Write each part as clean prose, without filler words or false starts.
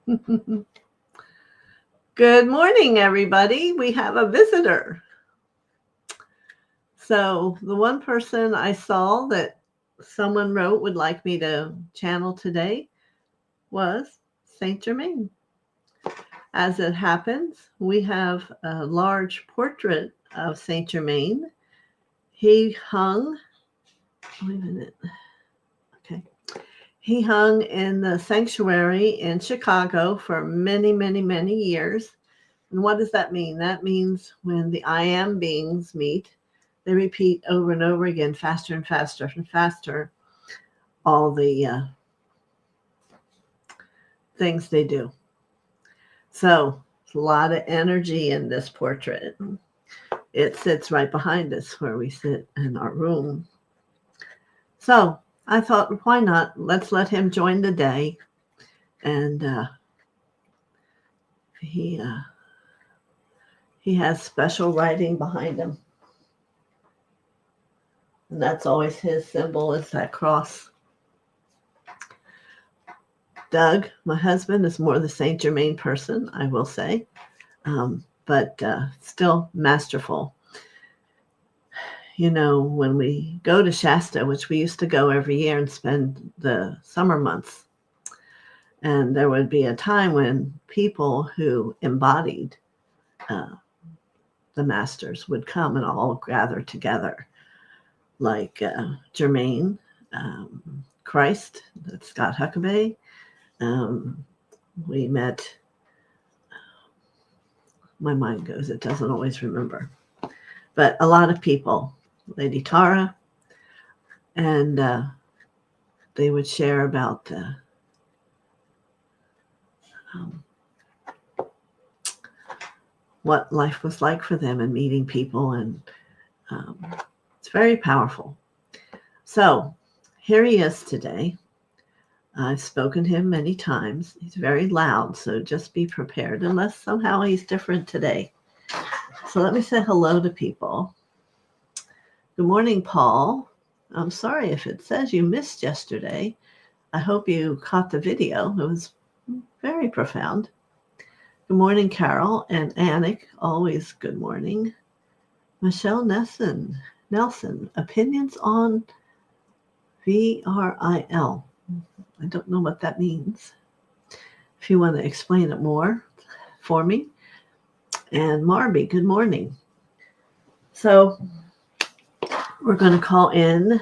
Good morning, everybody. We have a visitor. So, the one person I saw that someone wrote would like me to channel today was Saint Germain. As it happens, we have a large portrait of Saint Germain. He hung, wait a minute. Okay. He hung in the sanctuary in Chicago for many, many, many years. And what does that mean? That means when the I am beings meet, they repeat over and over again, faster and faster and faster, all the things they do. So, a lot of energy in this portrait. It sits right behind us where we sit in our room. So, I thought, why not? Let's let him join the day. And he has special writing behind him. And that's always his symbol, is that cross. Doug, my husband, is more the Saint Germain person, I will say, but still masterful. You know, when we go to Shasta, which we used to go every year and spend the summer months, and there would be a time when people who embodied the masters would come and all gather together, like Germain, Christ, that's Scott Huckabee. We met, my mind goes, it doesn't always remember, but a lot of people, Lady Tara, and they would share about what life was like for them and meeting people, and it's very powerful. So here he is today. I've spoken to him many times. He's very loud, so just be prepared, unless somehow he's different today. So let me say hello to people. Good morning, Paul. I'm sorry if it says you missed yesterday. I hope you caught the video. It was very profound. Good morning, Carol and Anik. Always good morning. Michelle Nelson, opinions on VRIL. I don't know what that means. If you want to explain it more for me. And Marby, good morning. So we're going to call in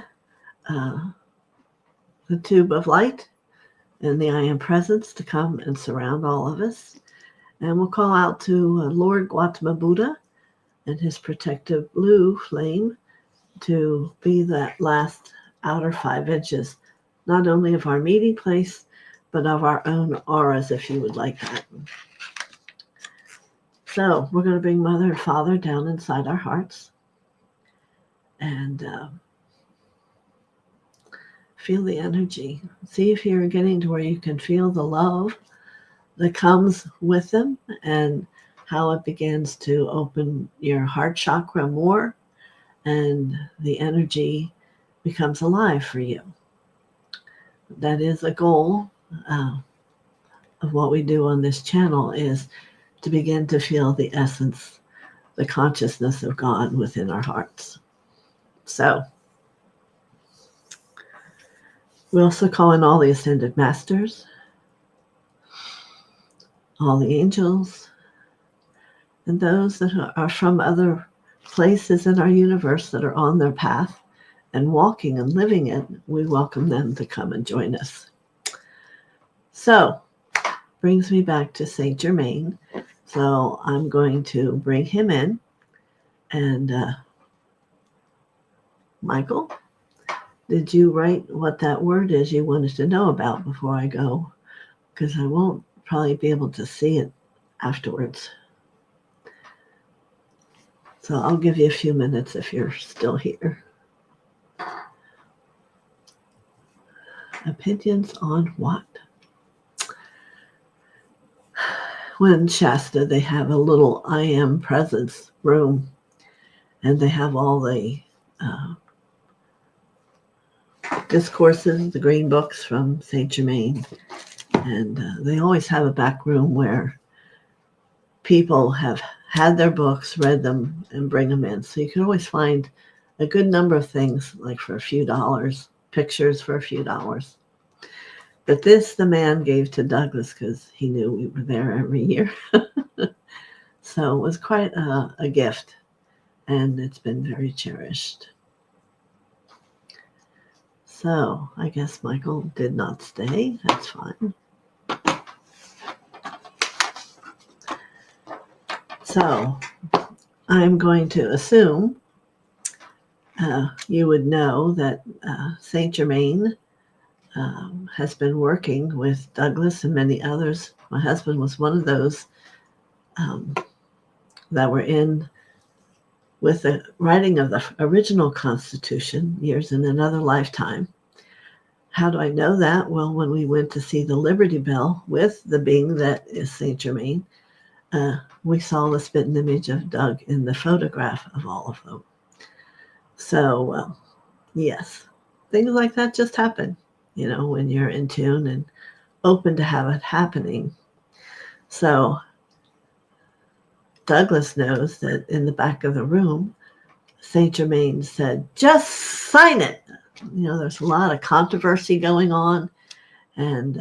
the tube of light and the I am presence to come and surround all of us. And we'll call out to Lord Gautama Buddha and his protective blue flame to be that last outer 5 inches, not only of our meeting place, but of our own auras, if you would like that. So we're going to bring Mother and Father down inside our hearts and feel the energy. See if you're getting to where you can feel the love that comes with them and how it begins to open your heart chakra more, and the energy becomes alive for you. That is a goal of what we do on this channel, is to begin to feel the essence, the consciousness of God within our hearts. So we also call in all the ascended masters, all the angels, and those that are from other places in our universe that are on their path and walking and living it. We welcome them to come and join us. So, brings me back to Saint Germain. So I'm going to bring him in. And Michael, did you write what that word is you wanted to know about before I go? Because I won't probably be able to see it afterwards. So I'll give you a few minutes if you're still here. Opinions on what? When Shasta, they have a little I am presence room, and they have all the discourses, the green books from Saint Germain. And they always have a back room where people have had their books, read them, and bring them in. So you can always find a good number of things, like for a few dollars, pictures for a few dollars. But this the man gave to Douglas because he knew we were there every year. So it was quite a gift, and it's been very cherished. So I guess Michael did not stay. That's fine. So I'm going to assume you would know that Saint Germain has been working with Douglas and many others. My husband was one of those that were in with the writing of the original Constitution years in another lifetime. How do I know that? Well, when we went to see the Liberty Bell with the being that is Saint Germain, we saw the spitting image of Doug in the photograph of all of them. So, yes, things like that just happen, when you're in tune and open to have it happening. So Douglas knows that in the back of the room, Saint Germain said, just sign it. There's a lot of controversy going on. And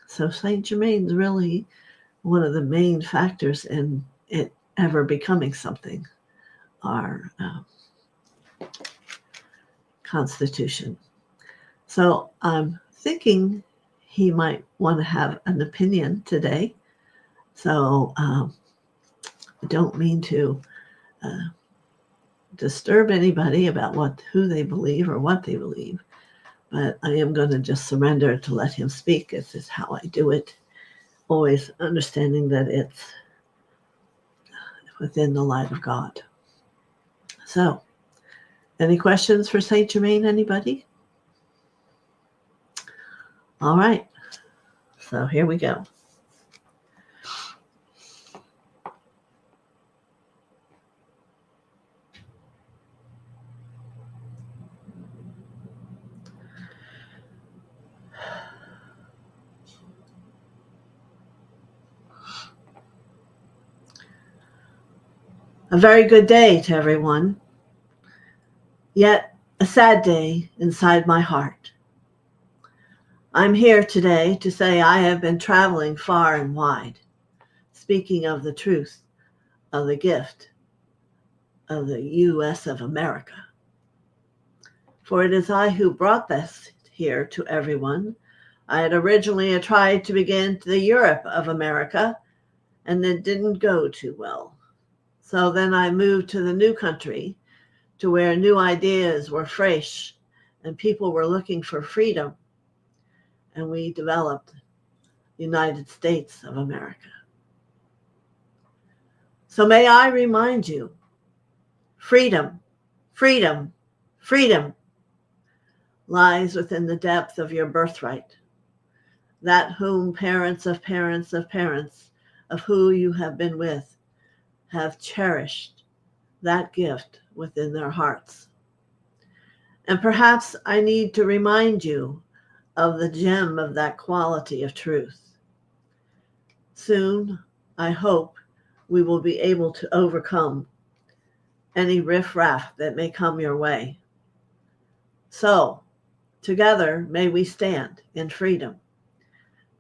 so Saint Germain's really one of the main factors in it ever becoming something, our Constitution. So I'm thinking he might want to have an opinion today. So I don't mean to disturb anybody about who they believe or what they believe, but I am going to just surrender to let him speak. This is how I do it, always understanding that it's within the light of God. So, any questions for Saint Germain, anybody? All right, so here we go. A very good day to everyone, yet a sad day inside my heart. I'm here today to say I have been traveling far and wide, speaking of the truth of the gift of the U.S. of America. For it is I who brought this here to everyone. I had originally tried to begin the Europe of America, and it didn't go too well. So then I moved to the new country, to where new ideas were fresh and people were looking for freedom. And we developed the United States of America. So may I remind you, freedom, freedom, freedom lies within the depth of your birthright. That whom parents of parents of parents of who you have been with have cherished that gift within their hearts. And perhaps I need to remind you of the gem of that quality of truth. Soon, I hope, we will be able to overcome any riffraff that may come your way. So, together may we stand in freedom.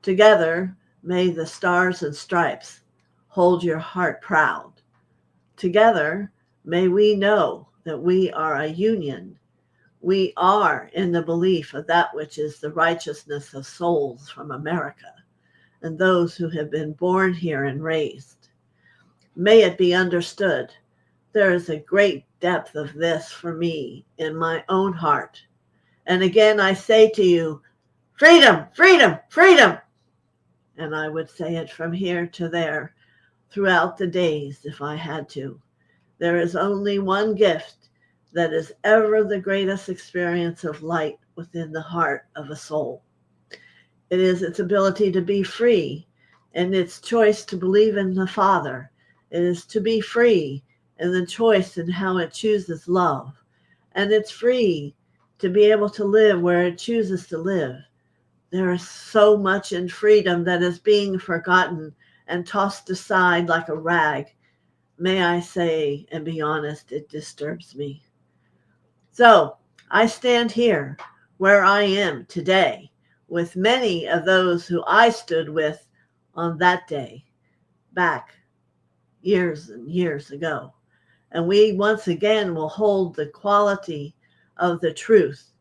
Together may the stars and stripes hold your heart proud. Together may we know that we are a union. We are in the belief of that which is the righteousness of souls from America and those who have been born here and raised. May it be understood, there is a great depth of this for me in my own heart. And again, I say to you, freedom, freedom, freedom. And I would say it from here to there throughout the days if I had to. There is only one gift that is ever the greatest experience of light within the heart of a soul. It is its ability to be free and its choice to believe in the Father. It is to be free in the choice in how it chooses love. And it's free to be able to live where it chooses to live. There is so much in freedom that is being forgotten and tossed aside like a rag. May I say and be honest, it disturbs me. So I stand here where I am today with many of those who I stood with on that day back years and years ago. And we once again will hold the quality of the truth.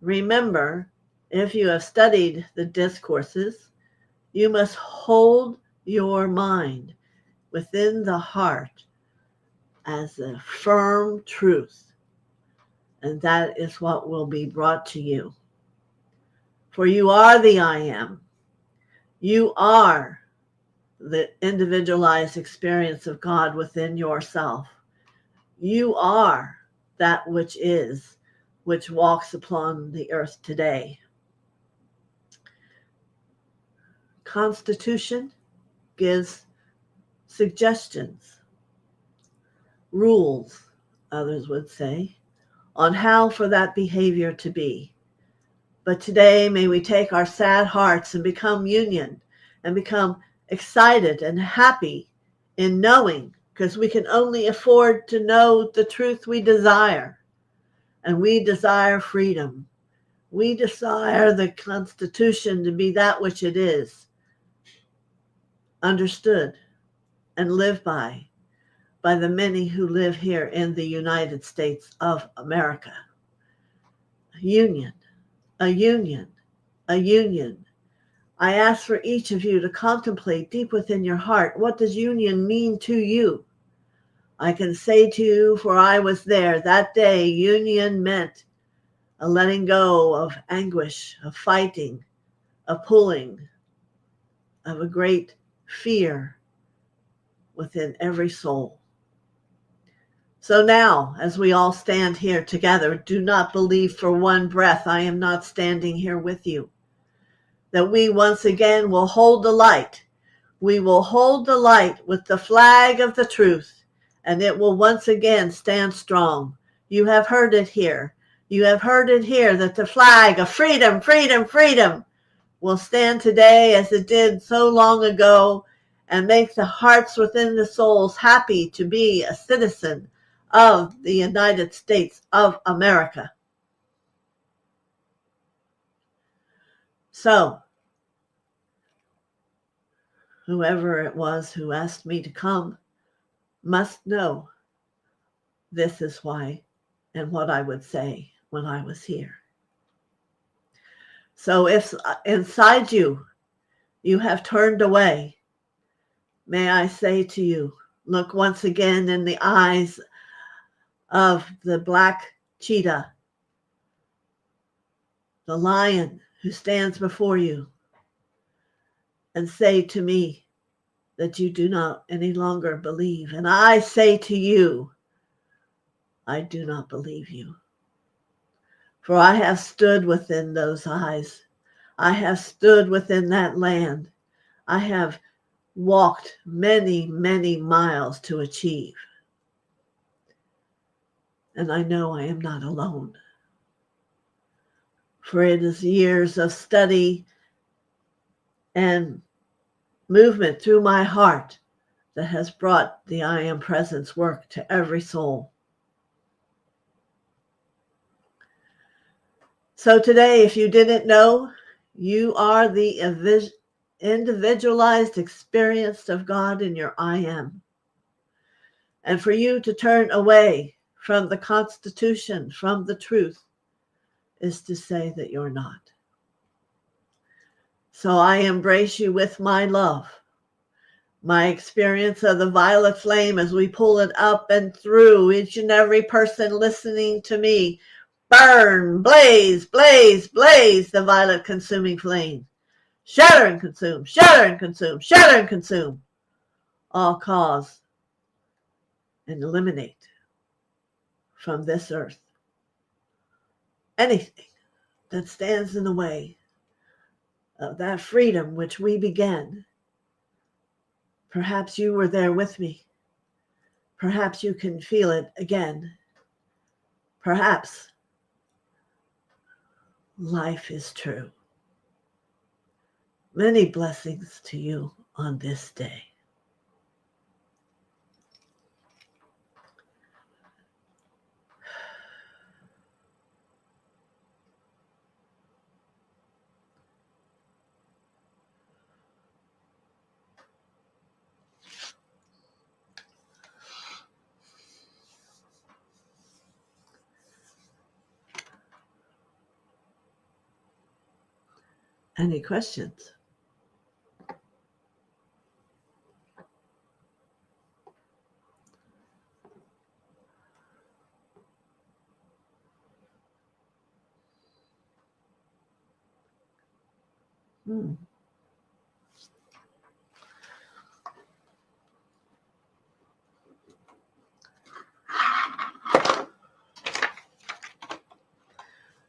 Remember, if you have studied the discourses, you must hold your mind within the heart as a firm truth. And that is what will be brought to you. For you are the I am. You are the individualized experience of God within yourself. You are that which is, which walks upon the earth today. Constitution gives suggestions, rules, others would say, on how for that behavior to be. But today, may we take our sad hearts and become union and become excited and happy in knowing, because we can only afford to know the truth we desire. And we desire freedom. We desire the Constitution to be that which it is, understood and lived by the many who live here in the United States of America. A union, a union, a union. I ask for each of you to contemplate deep within your heart, what does union mean to you? I can say to you, for I was there that day, union meant a letting go of anguish, of fighting, of pulling, of a great fear within every soul. So now, as we all stand here together, do not believe for one breath I am not standing here with you. That we once again will hold the light. We will hold the light with the flag of the truth, and it will once again stand strong. You have heard it here. You have heard it here that the flag of freedom, freedom, freedom will stand today as it did so long ago and make the hearts within the souls happy to be a citizen of the United States of America. So, whoever it was who asked me to come must know this is why and what I would say when I was here. So if inside you, you have turned away, may I say to you, look once again in the eyes of the black cheetah, the lion who stands before you, and say to me that you do not any longer believe. And I say to you, I do not believe you. For I have stood within those eyes. I have stood within that land. I have walked many, many miles to achieve. And I know I am not alone. For it is years of study and movement through my heart that has brought the I Am Presence work to every soul. So today, if you didn't know, you are the individualized experience of God in your I Am. And for you to turn away from the Constitution, from the truth, is to say that you're not. So I embrace you with my love, my experience of the violet flame as we pull it up and through each and every person listening to me. Burn, blaze, blaze, blaze the violet consuming flame. Shatter and consume, shatter and consume, shatter and consume. All cause and eliminate from this earth anything that stands in the way of that freedom which we began. Perhaps you were there with me. Perhaps you can feel it again. Perhaps life is true. Many blessings to you on this day. Any questions?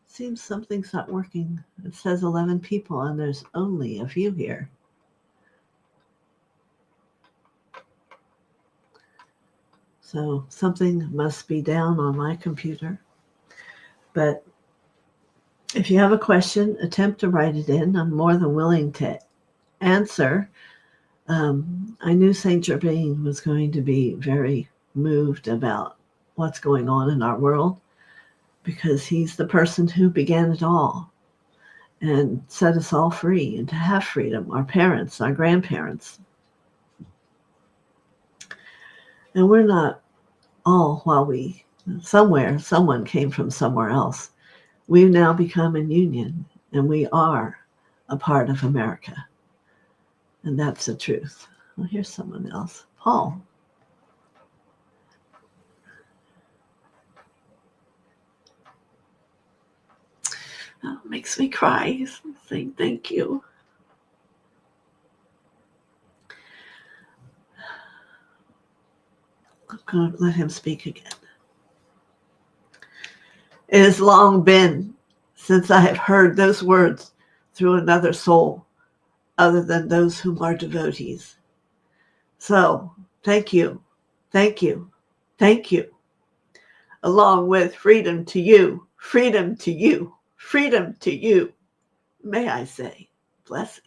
Seems something's not working. It says 11 people and there's only a few here. So something must be down on my computer. But if you have a question, attempt to write it in. I'm more than willing to answer. I knew Saint Germain was going to be very moved about what's going on in our world because he's the person who began it all and set us all free and to have freedom, our parents, our grandparents. And we're not all someone came from somewhere else. We've now become in union and we are a part of America. And that's the truth. Well, here's someone else. Paul. Oh, makes me cry. He's saying thank you. I'm going to let him speak again. It has long been since I have heard those words through another soul other than those whom are devotees. So, thank you, thank you, thank you. Along with freedom to you, freedom to you, freedom to you. May I say, blessings.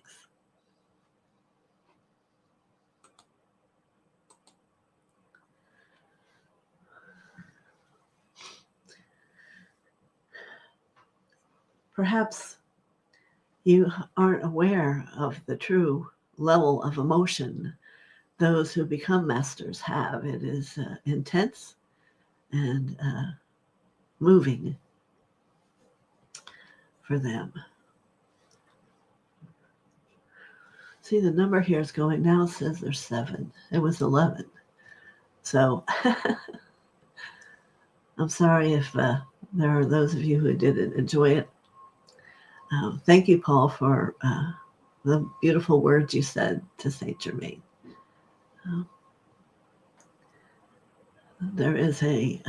Perhaps you aren't aware of the true level of emotion those who become masters have. It is intense and moving for them. See, the number here is going now. It says there's 7. It was 11. So I'm sorry if there are those of you who didn't enjoy it. Thank you, Paul, for the beautiful words you said to Saint Germain. There is a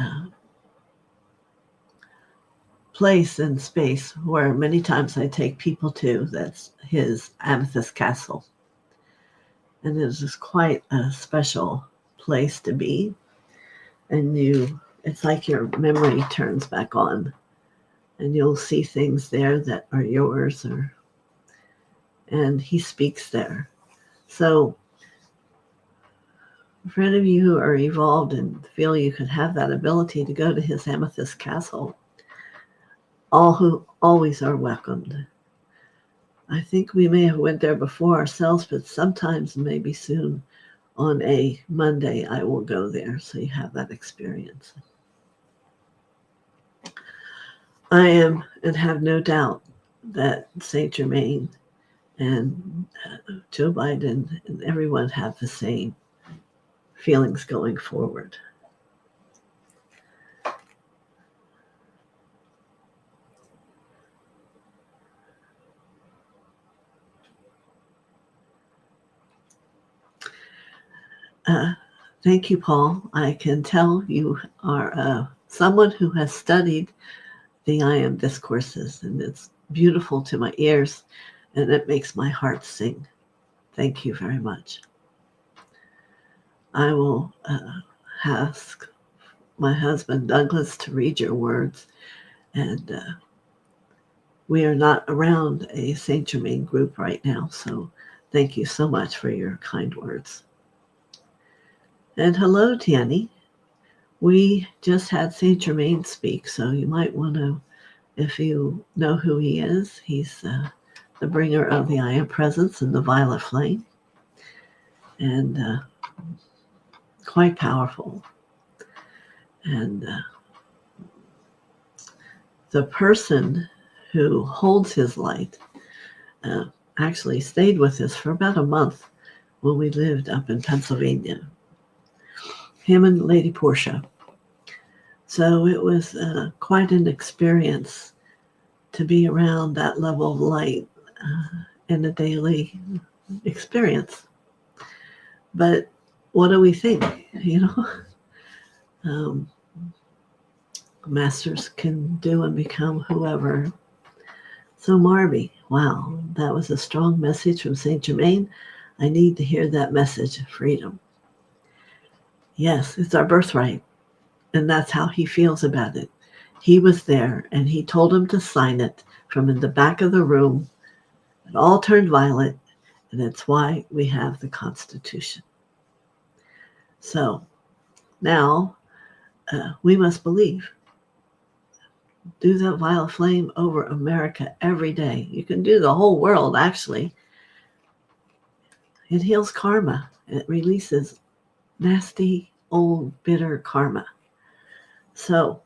place and space where many times I take people to. That's his amethyst castle. And it is quite a special place to be. And it's like your memory turns back on. And you'll see things there that are yours, and he speaks there. So for any of you who are evolved and feel you could have that ability to go to his amethyst castle, all who always are welcomed. I think we may have went there before ourselves, but sometimes, maybe soon, on a Monday, I will go there so you have that experience. I am and have no doubt that Saint Germain and Joe Biden and everyone have the same feelings going forward. Thank you, Paul. I can tell you are someone who has studied the I Am discourses, and it's beautiful to my ears, and it makes my heart sing. Thank you very much. I will ask my husband, Douglas, to read your words, and we are not around a Saint Germain group right now, so thank you so much for your kind words. And hello, Tiani. We just had Saint Germain speak, so you might want to, if you know who he is, he's the bringer of the I Am Presence and the Violet Flame, and quite powerful. And the person who holds his light actually stayed with us for about a month when we lived up in Pennsylvania, him and Lady Portia. So it was quite an experience to be around that level of light in a daily experience. But what do we think? Masters can do and become whoever. So Marby, wow, that was a strong message from Saint Germain. I need to hear that message of freedom. Yes, it's our birthright. And that's how he feels about it. He was there, and he told him to sign it from in the back of the room. It all turned violet, and that's why we have the Constitution. So now we must believe. Do that violet flame over America every day. You can do the whole world, actually. It heals karma. It releases nasty, old, bitter karma. So,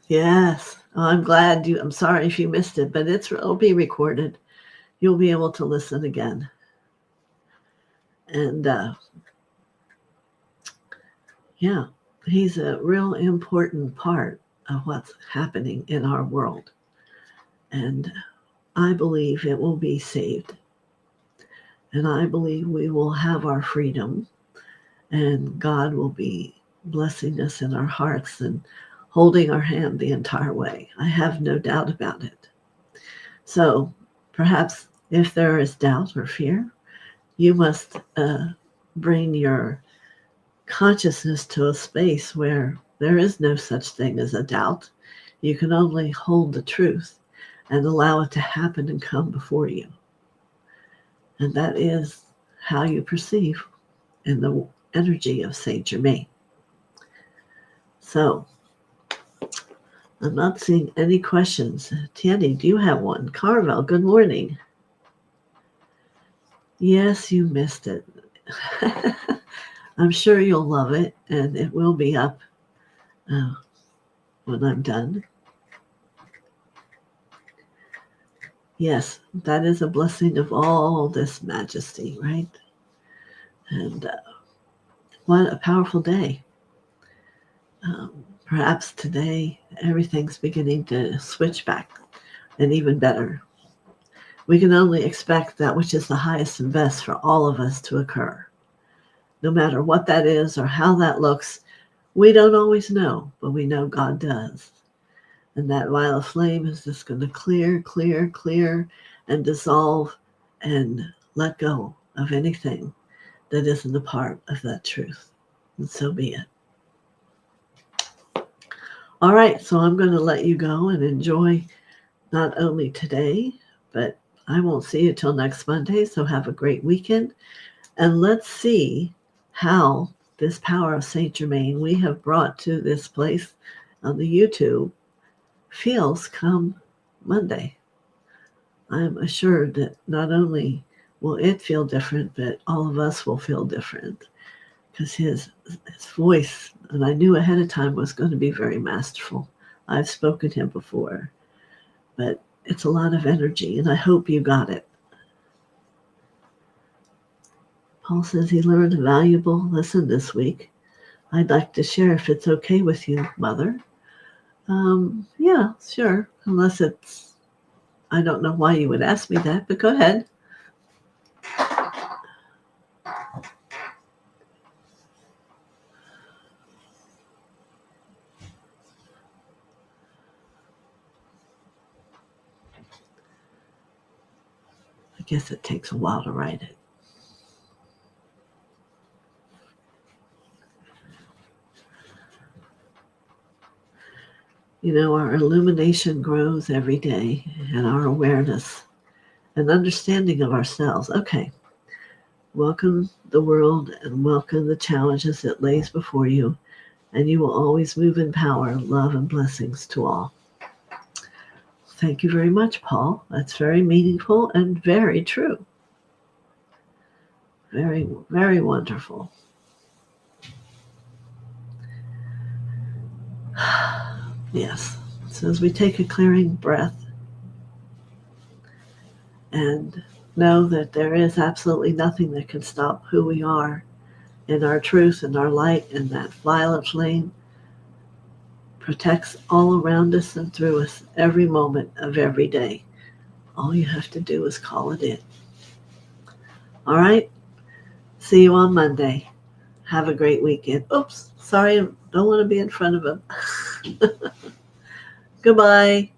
yes, I'm glad I'm sorry if you missed it, but it'll be recorded. You'll be able to listen again. And yeah, he's a real important part of what's happening in our world. And I believe it will be saved. And I believe we will have our freedom, and God will be blessing us in our hearts and holding our hand the entire way. I have no doubt about it. So perhaps if there is doubt or fear, you must bring your consciousness to a space where there is no such thing as a doubt. You can only hold the truth and allow it to happen and come before you. And that is how you perceive in the energy of Saint Germain. So, I'm not seeing any questions. Tiani, do you have one? Carvel, good morning. Yes, you missed it. I'm sure you'll love it, and it will be up when I'm done. Yes, that is a blessing of all this majesty, right? And what a powerful day. Perhaps today everything's beginning to switch back, and even better. We can only expect that which is the highest and best for all of us to occur. No matter what that is or how that looks, we don't always know, but we know God does. And that violet flame is just going to clear, and dissolve and let go of anything that isn't a part of that truth. And so be it. All right, so I'm going to let you go and enjoy not only today, but I won't see you till next Monday, so have a great weekend. And let's see how this power of Saint Germain we have brought to this place on the YouTube feels come Monday. I'm assured that not only will it feel different, but all of us will feel different, because his voice, and I knew ahead of time, was going to be very masterful. I've spoken to him before, but it's a lot of energy, and I hope you got it. Paul says he learned a valuable lesson this week. I'd like to share if it's okay with you, Mother. Yeah, sure. Unless it's, I don't know why you would ask me that, but go ahead. I guess it takes a while to write it. Our illumination grows every day, and our awareness and understanding of ourselves. Okay, welcome the world and welcome the challenges it lays before you, and you will always move in power, love, and blessings to all. Thank you very much, Paul. That's very meaningful and very true. Very, very wonderful. Yes. So as we take a clearing breath and know that there is absolutely nothing that can stop who we are and our truth and our light, and that violet flame protects all around us and through us every moment of every day. All you have to do is call it in. All right? See you on Monday. Have a great weekend. Oops, sorry, I don't want to be in front of him. Goodbye.